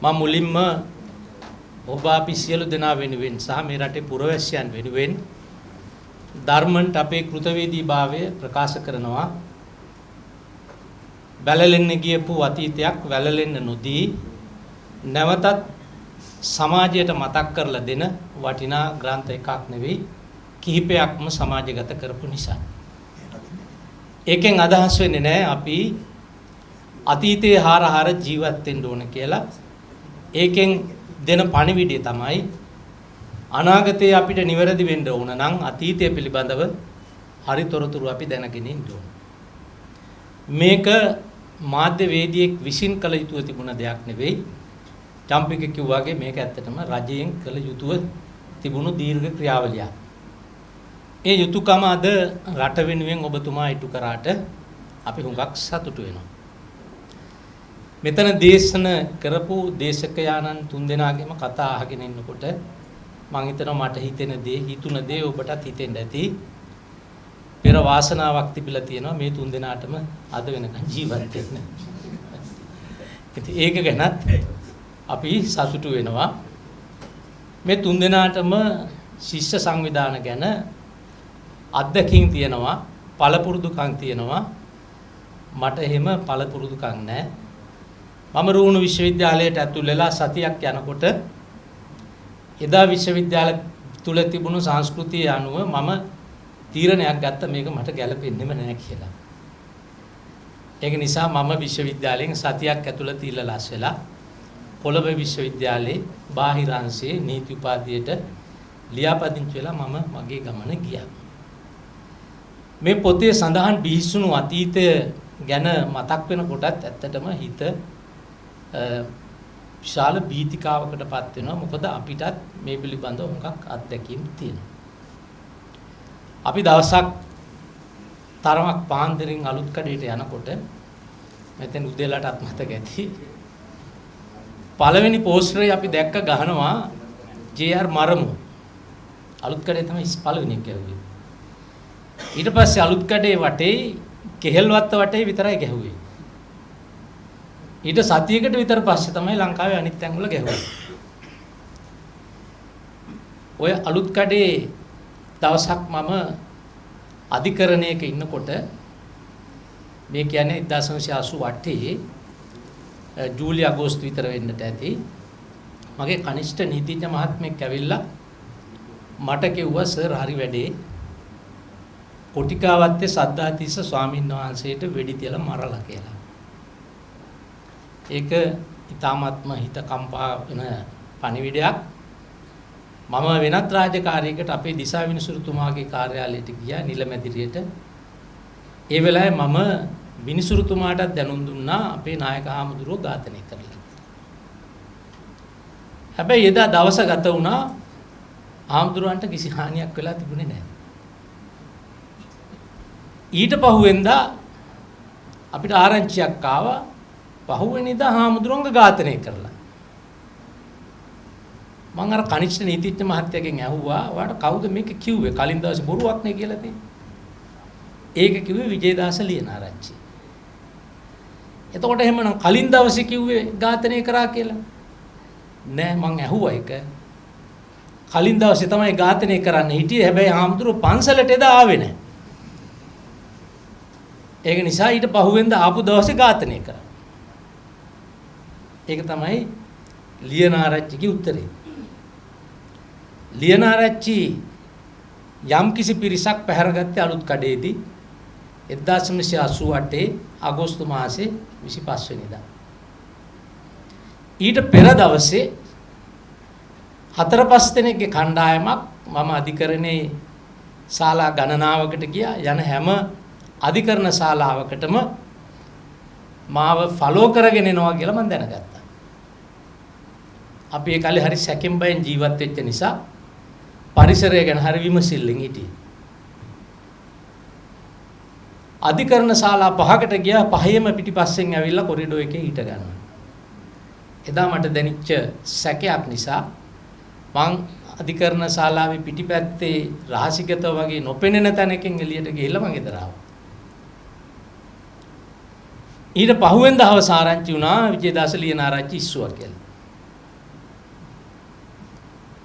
මම මුලින්ම ඔබ අපි සියලු දෙනා වෙනුවෙන් සහ මේ රටේ පුරවැසියන් වෙනුවෙන් ධර්මන්ට අපේ කෘතවේදීභාවය ප්‍රකාශ කරනවා. වැළලෙන්න ගියපු අතීතයක් වැළලෙන්න නොදී නැවතත් සමාජයට මතක් කරලා දෙන වටිනා ග්‍රන්ථ එකක් නෙවෙයි කිහිපයක්ම සමාජගත කරපු නිසා. ඒකෙන් අදහස් වෙන්නේ නැහැ අපි අතීතයේ හාරහාර ජීවත් වෙන්න ඕන කියලා. ඒකෙන් දෙන පණිවිඩය තමයි අනාගතයේ අපිට නිවැරදි වෙන්න ඕන නම් අතීතය පිළිබඳව හරිතොරතුරු අපි දැනගෙන ඉන්න ඕන. මේක මාධ්‍ය වේදිකෙක් විසින් කළ යුතුව තිබුණ දෙයක් නෙවෙයි. චම්පික කිව්වාගේ මේක ඇත්තටම රජයෙන් කළ යුතුව තිබුණු දීර්ඝ ක්‍රියාවලියක්. ඒ යුතුයකම අද රට වෙනුවෙන් ඔබතුමා ඉටු කරාට අපි හුඟක් සතුටු වෙනවා. මෙතන දේශන කරපු දේශකයාණන් තුන්දෙනාගේම කතා අහගෙන ඉන්නකොට මම හිතනවා මට හිතෙන දේ හිතුන දේ ඔබටත් හිතෙන්න ඇති. පෙර වාසනාවක් තිබිලා තියෙනවා මේ තුන්දෙනාටම අද වෙනකන් ජීවත් වෙන්න. ඉතින් ඒක ගැනත් අපි සතුටු වෙනවා. මේ තුන්දෙනාටම ශිෂ්‍ය සංවිධාන ගැන අත්දැකීම් තියෙනවා, පළපුරුදුකම් තියෙනවා. මට එහෙම පළපුරුදුකම් නැහැ. මම රුහුණු විශ්වවිද්‍යාලයට ඇතුල් වෙලා සතියක් යනකොට එදා විශ්වවිද්‍යාල තුල තිබුණු සංස්කෘතිය අනුව මම තීරණයක් ගත්ත මේක මට ගැලපෙන්නෙම නැහැ කියලා. ඒක නිසා මම විශ්වවිද්‍යාලයෙන් සතියක් ඇතුළත ඉල්ලලාස් වෙලා කොළඹ විශ්වවිද්‍යාලයේ බාහිර අංශයේ නීති උපාධියට ලියාපදිංචි වෙලා මම මගේ ගමන ගියා. මේ පොතේ සඳහන් බිහිසුණු අතීතය ගැන මතක් වෙනකොටත් ඇත්තටම හිත විශාල බීතිකාවකටපත් වෙනවා. මොකද අපිටත් මේ පිළිබඳව මොකක් අත්දැකීම් තියෙනවා. අපි දවසක් තරමක් පාන්දරින් අලුත් කඩේට යනකොට මෙතන උදේලටත් මතක ඇති. පළවෙනි පෝස්ටරේ අපි දැක්ක ගහනවා ජේ.ආර්. මරමු. අලුත් කඩේ තමයි පළවෙනි එක ගැහුවේ. ඊට පස්සේ අලුත් කඩේ වටේ කෙහෙල්වත්ත වටේ විතරයි ගැහුවේ. ඊට සතියකට විතර පස්සේ තමයි ලංකාවේ අනිත් තැන් වල ගැහුවේ. ඔය අලුත් කඩේ දවසක් මම අධිකරණයක ඉන්නකොට මේ කියන්නේ 1988 ජූලි අගෝස්තු විතර වෙන්නට ඇති. මගේ කනිෂ්ඨ නීතිඥ මහත්මයෙක් ඇවිල්ලා මට කිව්වා සර් හරි වැඩේ කොටිකාවත්තේ සද්ධාතිස්ස ස්වාමීන් වහන්සේට වෙඩි තියලා මරලා කියලා. ඒක ඊ타මාත්ම හිත කම්පා වෙන පණිවිඩයක්. මම වෙනත් රාජකාරියකට අපේ දිසා විනිසුරුතුමාගේ කාර්යාලයට ගියා නිලමැදිරියට. ඒ වෙලාවේ මම විනිසුරුතුමාටත් දැනුම් දුන්නා අපේ නායක හාමුදුරුවෝ ඝාතනය කරලා. හැබැයි එදා දවස ගත වුණා හාමුදුරුවන්ට කිසි හානියක් වෙලා තිබුණේ නැහැ. ඊට පහුවෙන්දා අපිට ආරංචියක් ආවා පහුවෙනිදා හාමුදුරුවන්ව ඝාතනය කරලා. මම අර කනිෂ්ඨ නීතිඥ මහත්තයාගෙන් ඇහුවා ඔයාට කවුද මේක කිව්වේ? කලින් දවසේ බොරුවක් නේ කියලා තියෙන්නේ. ඒක කිව්වේ විජේදාස ලියනාරච්චි. එතකොට එහෙමනම් කලින් දවසේ කිව්වේ ඝාතනය කරා කියලා. නෑ මං ඇහුවා ඒක. කලින් දවසේ තමයි ඝාතනය කරන්න හිටියේ. හැබැයි හාමුදුරුවෝ පන්සලට එදා ආවේ නෑ. ඒක නිසා ඊට පහුවෙන්ද ආපු දවසේ ඝාතනය කරා. ඒක තමයි ලියනාරච්චිගේ උත්තරේ. ලියනාරච්චි යම් කිසි පිරිසක් පැහැරගත්තේ අලුත් කඩේදී 1988 අගෝස්තු මාසේ 25 වෙනිදා. ඊට පෙර දවසේ 4-5 දෙනෙක්ගේ කණ්ඩායමක් මම අධිකරණේ ශාලා ගණනාවකට ගියා. යන හැම අධිකරණ ශාලාවකටම මාව ෆලෝ කරගෙන එනවා කියලා මම දැනගත්තා. අපි ඒ කාලේ හරි සැකෙන් බයෙන් ජීවත් වෙච්ච නිසා පරිසරය ගැන හරි විමසිල්ලෙන් හිටියේ. අධිකරණ ශාලා 5කට ගියා. 5ෙම පිටිපස්සෙන් ඇවිල්ලා කොරිඩෝ එකේ හිට ගන්නවා. එදා මට දැනෙච්ච සැකයක් නිසා මං අධිකරණ ශාලාවේ පිටිපැත්තේ රහසිගත වගේ නොපෙනෙන තැනකින් එළියට ගිහිල්ලා මං ගෙදර ආවා. ඊට පහුවෙන්ද හවස ආරංචි වුණා විජේදාස ලියනාරච්චි ඉස්සුවා කියලා.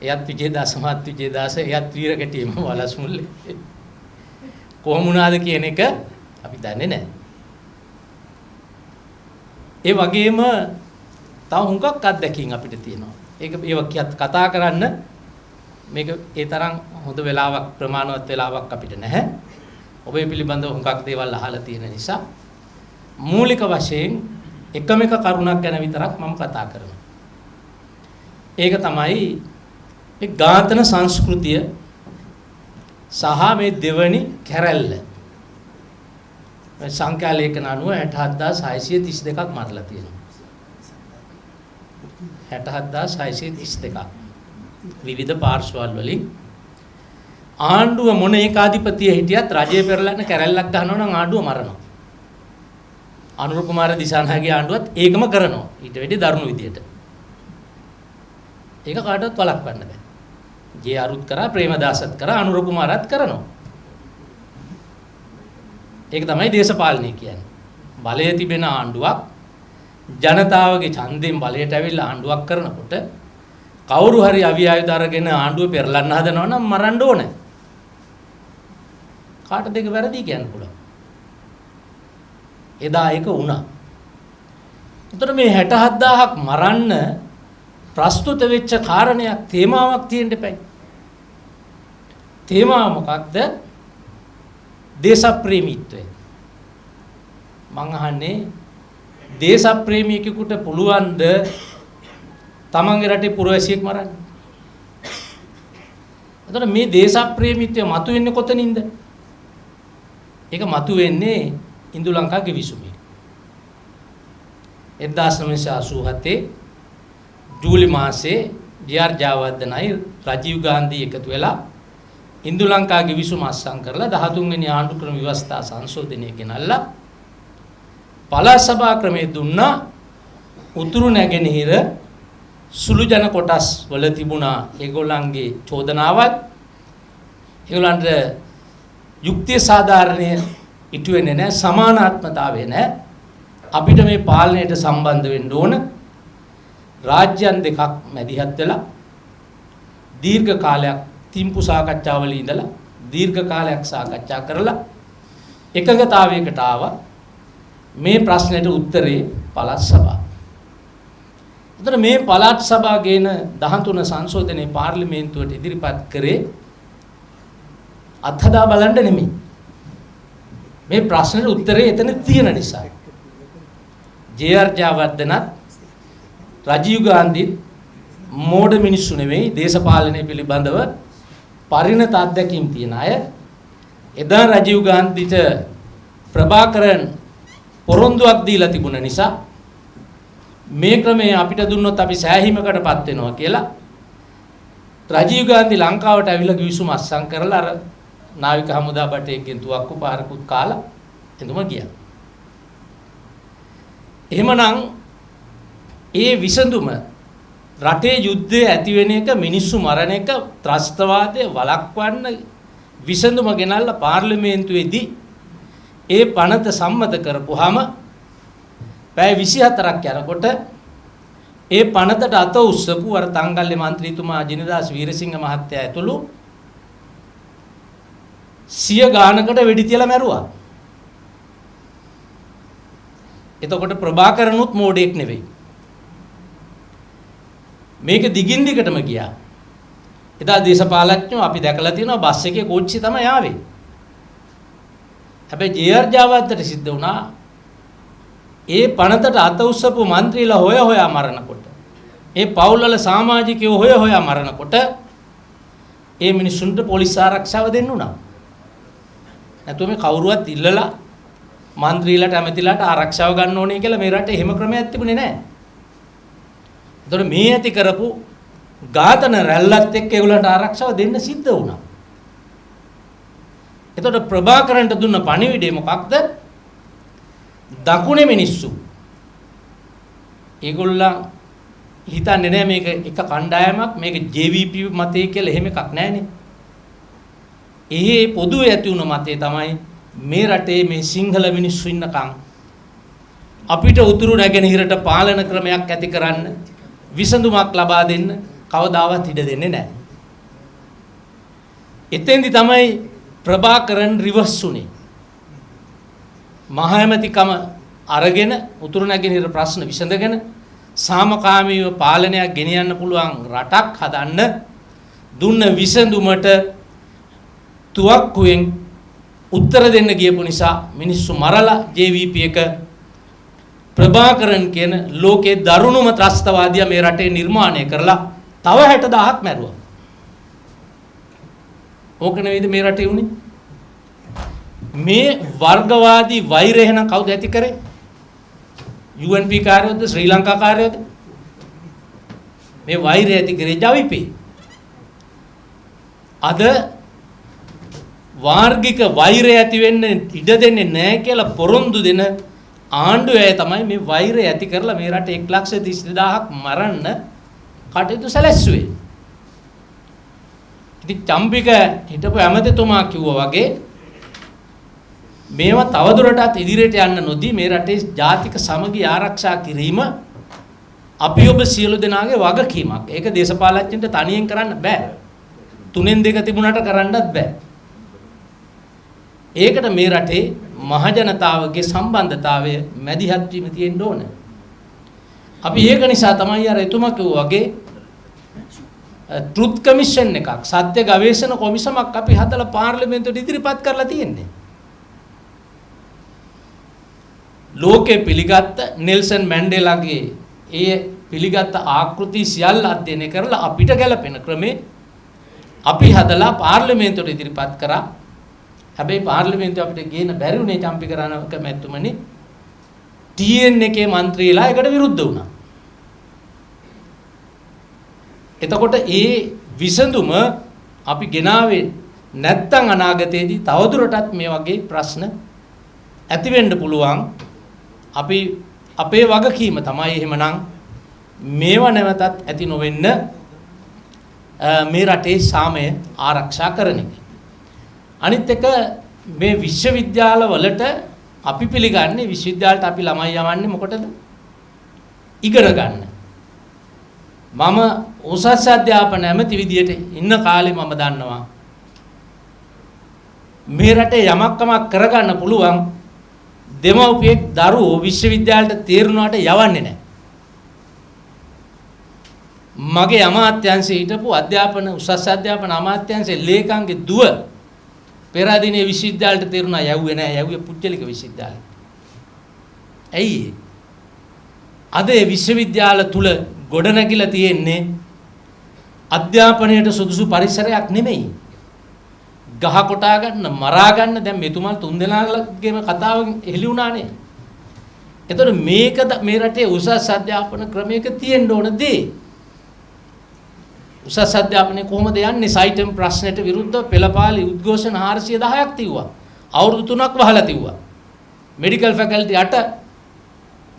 එයත් විජේදාස මාත් විජේදාස එයත් වීර කැටියම වලස් මුල්ලේ. කොහොම වුණාද කියන එක අපි දන්නේ නැහැ. ඒ වගේම තව හුඟක් අත්දැකීම් අපිට තියෙනවා. ඒක කතා කරන්න මේක ඒ තරම් හොඳ වෙලාවක් ප්‍රමාණවත් වෙලාවක් අපිට නැහැ. ඔබේ පිළිබඳව හුඟක් දේවල් අහලා තියෙන නිසා මූලික වශයෙන් එකම එක කරුණක් ගැන විතරක් මම කතා කරනවා. ඒක තමයි මේ ඝාතන සංස්කෘතිය සහ මේ දෙවනි කැරැල්ල. මේ සංඛ්‍යා ලේඛන අනුව 67632ක් මරලා තියෙනවා. 67632ක් විවිධ පාර්ශවවල වලින් ආණ්ඩුව මොන ඒකාධිපතිය හිටියත් රජය පෙරලන්න කැරැල්ලක් ගහනවා නම් ආණ්ඩුව මරනවා. අනුර කුමාර දිසානායකගේ ආණ්ඩුවත් ඒකම කරනවා. ඊට වැඩි දරුණු විදියට. ඒක කාටවත් වළක්වන්න බෑ. ජේ අරුත් කරා ප්‍රේමදාසත් කරා අනුර කුමාරත් කරනවා. ඒක තමයි දේශපාලනය කියන්නේ. බලය තිබෙන ආණ්ඩුවක් ජනතාවගේ ඡන්දයෙන් බලයට ඇවිල්ලා ආණ්ඩුවක් කරනකොට කවුරු හරි අවියායුධ අරගෙන ආණ්ඩුව පෙරලන්න හදනවා නම් මරන්න ඕනේ. කාටද ඒක වැරදි කියන්න පුළුවන්. එදා ඒක වුණා. එතකොට මේ 67000ක් මරන්න ප්‍රස්තුත වෙච්ච කාරණයක් තේමාවක් තියෙන්න එපයි. තේමාව මොකක්ද? දේශප්‍රේමීත්වය. මං අහන්නේ දේශප්‍රේමීකෙකුට පුළුවන්ද තමන්ගේ රටේ පුරවැසියෙක් මරන්න? එතකොට මේ දේශප්‍රේමීත්වය මතුවෙන්නේ කොතනින්ද? ඒක මතුවෙන්නේ ඉන්දු ලංකා ගිවිසුමේ. 1987 ජූලි මාසයේ ඩී.ආර්. ජයවර්ධනයි රජීව් ගාන්ධි එකතු වෙලා ඉන්දු ලංකා ගිවිසුම අත්සන් කරලා 13 වෙනි ආණ්ඩු ක්‍රම ව්‍යවස්ථා සංශෝධනය ගෙනල්ලා පළාත් සභා ක්‍රමයේ දුන්නා. උතුරු නැගෙනහිර සුළු ජන කොටස් වල තිබුණා ඒගොල්ලන්ගේ චෝදනාවක්. ඒගොල්ලන්ට යුක්තිය සාධාරණය ඉටු වෙන්නේ නැහැ, සමානාත්මතාවය නැහැ. අපිට මේ පාලනයට සම්බන්ධ වෙන්න ඕන. රාජ්‍යයන් දෙකක් මැදිහත් වෙලා දීර්ඝ කාලයක් තිම්පු සාකච්ඡාවල ඉඳලා දීර්ඝ කාලයක් සාකච්ඡා කරලා එකඟතාවයකට ආවා. මේ ප්‍රශ්නෙට උත්තරේ පළාත් සභාව. එතන මේ පළාත් සභාව ගේන 13 සංශෝධනයේ පාර්ලිමේන්තුවට ඉදිරිපත් කරේ අත්හදා බලන්න නෙමෙයි. මේ ප්‍රශ්නෙට උත්තරේ එතන තියෙන නිසා. ජේ.ආර්. ජයවර්ධනත් රජීව් ගාන්ධි මෝඩ මිනිස්සු නෙවෙයි, දේශපාලනය පිළිබඳව පරිණත අත්දැකීම් තියෙන අය. එදා රජීව් ගාන්ධිට ප්‍රභාකරන් පොරොන්දුවක් දීලා තිබුණ නිසා මේ ක්‍රමය අපිට දුන්නොත් අපි සෑහීමකටපත් වෙනවා කියලා රජීව් ගාන්ධි ලංකාවට ඇවිල්ලා ගිවිසුම අත්සන් කරලා අර නාවික හමුදා බටේකින් තුවක්කු පාරකුත් කාලා එතුම ගියා. එහෙමනම් ඒ විසඳුම රටේ යුද්ධය ඇති වෙන එක, මිනිස්සු මරණ එක, ත්‍රස්තවාදය වළක්වන්න විසඳුම ගෙනල්ලා පාර්ලිමේන්තුවේදී ඒ පනත සම්මත කරපුවාම පැය 24ක් යනකොට ඒ පනතට අත උස්සපු අර තංගල්ලේ මන්ත්‍රීතුමා ජිනදාස් වීරසිංහ මහත්තයා ඇතුළු 100 ගානකට වෙඩි තියලා මැරුවා. එතකොට ප්‍රභාකරනුත් මෝඩෙක් නෙවෙයි. මේක දිගින් දිගටම ගියා. එදා දේශපාලඥයෝ අපි දැකලා තියෙනවා බස් එකේ කෝච්චි තමයි ආවේ. හැබැයි ජේ.ආර්. ජයවර්ධනට සිද්ධ වුණා ඒ පනතට අත උස්සපු മന്ത്രിලා හොයා මරනකොට, ඒ පවුල්වල සමාජිකයෝ හොයා මරනකොට ඒ මිනිසුන්ට පොලිස් ආරක්ෂාව දෙන්න උනා. නැත්නම් මේ කවුරුවත් ඉල්ලලා മന്ത്രിලාට ඇමතිලාට ආරක්ෂාව ගන්න ඕනේ කියලා මේ රටේ එහෙම ක්‍රමයක් තිබුණේ නැහැ. ඒතකොට මේ ඇති කරපු ඝාතන රැල්ලත් එක්ක ඒගොල්ලන්ට ආරක්ෂාව දෙන්න සිද්ධ වුණා. එතකොට ප්‍රභාකරන්ට දුන්න පණිවිඩය මොකක්ද? දකුණේ මිනිස්සු ඒගොල්ලන් හිතන්නේ නැහැ මේක එක කණ්ඩායමක්, මේක JVP මතය කියලා එහෙම එකක් නැහැනේ. එහි පොදුවේ ඇති වුණ මතය තමයි මේ රටේ මේ සිංහල මිනිස්සු ඉන්නකම් අපිට උතුරු නැගෙනහිරට පාලන ක්‍රමයක් ඇති කරන්න, විසඳුමක් ලබා දෙන්න, කවදාවත් ඉඩ දෙන්නේ නැහැ. එතෙන්දි තමයි ප්‍රභාකරන් රිවර්ස් උනේ. මහාමැතිකම අරගෙන උතුරු නැගෙනහිර ප්‍රශ්න විසඳගෙන සාමකාමීව පාලනයක් ගෙනියන්න පුළුවන් රටක් හදන්න දුන්න විසඳුමට තුවක්කුවෙන් උත්තර දෙන්න ගියපු නිසා මිනිස්සු මරලා JVP එක ප්‍රභාකරන් කියන ලෝකේ දරුණුම ත්‍රස්තවාදියා මේ රටේ නිර්මාණය කරලා තව 60000ක් මැරුවා. ඕක නෙවෙයිද මේ රටේ උනේ? මේ වර්ගවාදී වෛරය එහෙනම් කවුද ඇති කරේ? UNP කාර්යයද ශ්‍රී ලංකා කාර්යයද? මේ වෛරය ඇති කරේ ජවිපේ. අද වාර්ගික වෛරය ඇති වෙන්න ඉඩ දෙන්නේ නැහැ කියලා පොරොන්දු දෙන ආණ්ඩුවය තමයි මේ වෛරය ඇති කරලා මේ රටේ 1,32,000ක් මරන්න කටයුතු සැලැස්සුවේ. ඉතින් චම්පික හිටපු ඇමතිතුමා කිව්වා වගේ මේවා තවදුරටත් ඉදිරියට යන්න නොදී මේ රටේ ජාතික සමගිය ආරක්ෂා කිරීම අපි ඔබ සියලු දෙනාගේ වගකීමක්. ඒක දේශපාලඥයන්ට තනියෙන් කරන්න බෑ. 3න් 2 තිබුණාට කරන්නත් බෑ. ඒකට මේ රටේ මහ ජනතාවගේ සම්බන්ධතාවය මැදිහත් වීම තියෙන්න ඕන. අපි ඒක නිසා තමයි අර එතුමා කිව්වා වගේ ට්‍රුත් කමිෂන් එකක් සත්‍ය ගවේෂණ කොමිසමක් අපි හදලා පාර්ලිමේන්තුවට ඉදිරිපත් කරලා තියෙන්නේ. ලෝකේ පිළිගත්ත නෙල්සන් මැන්ඩෙලාගේ ඒ පිළිගත්ත ආකෘති සියල්ල අධ්‍යයනය කරලා අපිට ගැලපෙන ක්‍රමේ අපි හදලා පාර්ලිමේන්තුවට ඉදිරිපත් කරා. හැබැයි පාර්ලිමේන්තුව අපිට ගේන්න බැරි වුණේ චම්පික රණවක මැතිතුමනි. TN එකේ മന്ത്രിලා එකට විරුද්ධ වුණා. එතකොට ඒ විසඳුම අපි ගෙනාවේ නැත්තම් අනාගතයේදී තවදුරටත් මේ වගේ ප්‍රශ්න ඇති වෙන්න පුළුවන්. අපි අපේ වගකීම තමයි එහෙමනම් මේව නැවතත් ඇති නොවෙන්න මේ රටේ සාමය ආරක්ෂා කරන එක. අනිත් එක මේ විශ්වවිද්‍යාල වලට අපි පිළිගන්නේ විශ්වවිද්‍යාලට අපි ළමයි යවන්නේ මොකටද? ඉගෙන ගන්න. මම උසස් අධ්‍යාපන ඇමති විදියට ඉන්න කාලේ මම දන්නවා මේ රටේ යමක් කමක් කරගන්න පුළුවන් දෙමව්පියෙක් දරුවෝ විශ්වවිද්‍යාලයට තීරණයට යවන්නේ නැහැ. මගේ අමාත්‍යාංශයේ හිටපු අධ්‍යාපන උසස් අධ්‍යාපන අමාත්‍යාංශයේ ලේකම්ගේ දුව පෙරදිනේ විශ්වවිද්‍යාලයට තීරණ යවුවේ නැහැ. යවුවේ පුජ්‍යලික විශ්වවිද්‍යාලයට. ඇයි? අද ඒ විශ්වවිද්‍යාල තුල ගොඩනැගිලා තියෙන්නේ අධ්‍යාපනයට සුදුසු පරිසරයක් නෙමෙයි. ගහ කොටා ගන්න, මරා ගන්න. දැන් මෙතුමල් තුන් දෙනාගේම කතාවෙන් එළි වුණානේ. එතකොට මේක මේ රටේ උසස් අධ්‍යාපන ක්‍රමයක තියෙන්න ඕන දේ. උසස් අධ්‍යාපනය කොහොමද යන්නේ? සයිටම් ප්‍රශ්නෙට විරුද්ධව පෙළපාලි උද්ඝෝෂණ 410ක් තියුවා. අවුරුදු 3ක් වහලා තියුවා. මෙඩිකල් ෆැකල්ටි 8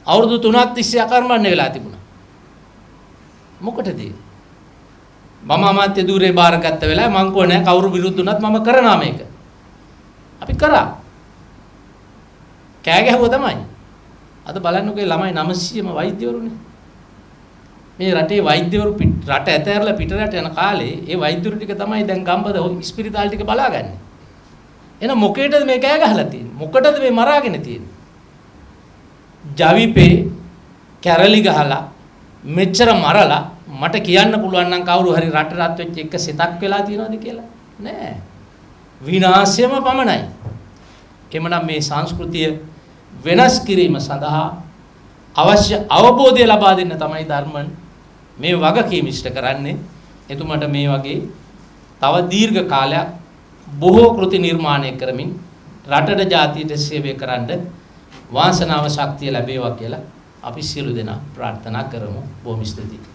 අවුරුදු 3ක් තිස්සේ අකර්මණ්‍ය වෙලා තිබුණා. මොකටද? මම අමාත්‍ය ධූරේ බාරගත්ත වෙලාවේ මං කෝ නෑ කවුරු විරුද්ධ වුණත් මම කරනවා මේක. අපි කරා. කෑ ගැහුවා තමයි. අද බලන්නකෝ ළමයි 900ම වෛද්‍යවරුනේ. මේ රටේ වෛද්‍යවරු රට ඇතැරලා පිටරට යන කාලේ ඒ වෛද්‍යවරු ටික තමයි දැන් ගම්බද ඉස්පිරිතාල ටික බලාගන්නේ. එහෙනම් මොකේද මේ කෑ ගහලා තියෙන්නේ? මොකටද මේ මරාගෙන තියෙන්නේ? ජවිපේ කැරලි ගහලා මෙච්චර මරලා මට කියන්න පුළුවන් නම් කවුරු හරි රට රත් වෙච්ච එක සිතක් වෙලා තියනවද කියලා? නෑ. විනාශයම පමණයි. එමනම් මේ සංස්කෘතිය වෙනස් කිරීම සඳහා අවශ්‍ය අවබෝධය ලබා දෙන්න තමයි ධර්මන් මේ වගකීම ඉෂ්ට කරන්නේ. එතුමට මේ වගේ තව දීර්ඝ කාලයක් බොහෝ කෘති නිර්මාණය කරමින් රටට ජාතියට සේවය කරන්න වාසනාව ශක්තිය ලැබේවා කියලා අපි සියලු දෙනා ප්‍රාර්ථනා කරමු. බොහොම ස්තුතියි.